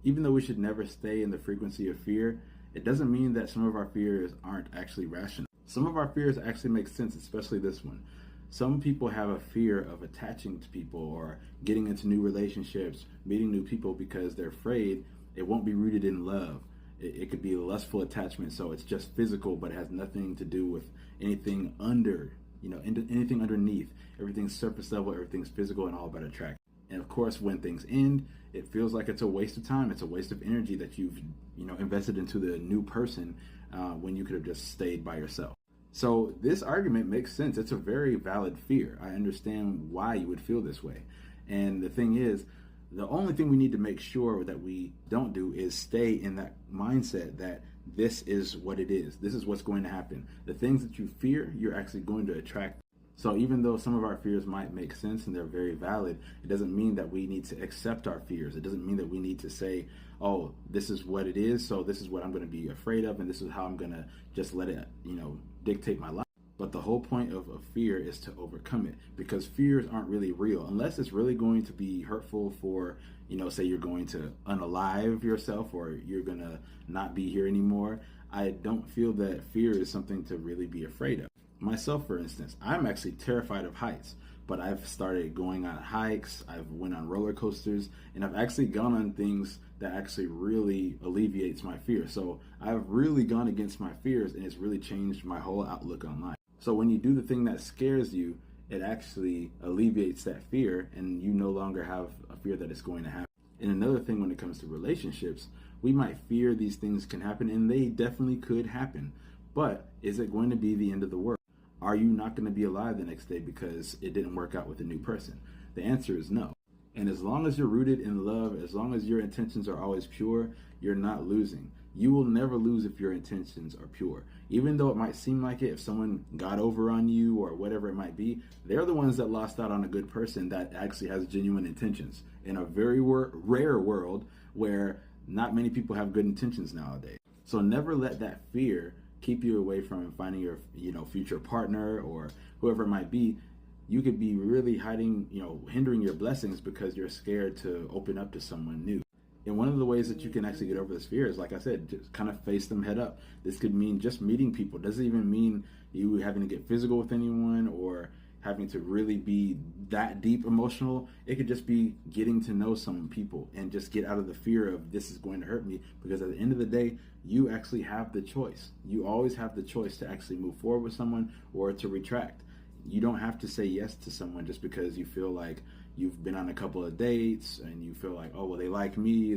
Even though we should never stay in the frequency of fear, it doesn't mean that some of our fears aren't actually rational. Some of our fears actually make sense, especially this one. Some people have a fear of attaching to people or getting into new relationships, meeting new people because they're afraid it won't be rooted in love. It could be a lustful attachment, so it's just physical, but it has nothing to do with anything under, anything underneath. Everything's surface level, everything's physical, and all about attraction. And of course, when things end, it feels like it's a waste of time. It's a waste of energy that you've, invested into the new person when you could have just stayed by yourself. So this argument makes sense. It's a very valid fear. I understand why you would feel this way. And the thing is, the only thing we need to make sure that we don't do is stay in that mindset that this is what it is. This is what's going to happen. The things that you fear, you're actually going to attract. So even though some of our fears might make sense and they're very valid, it doesn't mean that we need to accept our fears. It doesn't mean that we need to say, oh, this is what it is, so this is what I'm going to be afraid of, and this is how I'm going to just let it, dictate my life. But the whole point of fear is to overcome it, because fears aren't really real unless it's really going to be hurtful for, say you're going to unalive yourself or you're going to not be here anymore. I don't feel that fear is something to really be afraid of. Myself, for instance, I'm actually terrified of heights, but I've started going on hikes, I've went on roller coasters, and I've actually gone on things that actually really alleviates my fear. So I've really gone against my fears, and it's really changed my whole outlook on life. So when you do the thing that scares you, it actually alleviates that fear, and you no longer have a fear that it's going to happen. And another thing when it comes to relationships, we might fear these things can happen, and they definitely could happen. But is it going to be the end of the world? Are you not going to be alive the next day because it didn't work out with a new person? The answer is no. And as long as you're rooted in love, as long as your intentions are always pure, you're not losing. You will never lose if your intentions are pure. Even though it might seem like it, if someone got over on you or whatever it might be, they're the ones that lost out on a good person that actually has genuine intentions. In a very rare world where not many people have good intentions nowadays. So never let that fear keep you away from finding your future partner or whoever it might be. You could be really hindering your blessings because you're scared to open up to someone new. And one of the ways that you can actually get over this fear is, like I said, just kind of face them head up. This could mean just meeting people. It doesn't even mean you having to get physical with anyone or having to really be that deep emotional. It could just be getting to know some people and just get out of the fear of this is going to hurt me, because at the end of the day, you actually have the choice. You always have the choice to actually move forward with someone or to retract. You don't have to say yes to someone just because you feel like you've been on a couple of dates and you feel like, oh, well, they like me.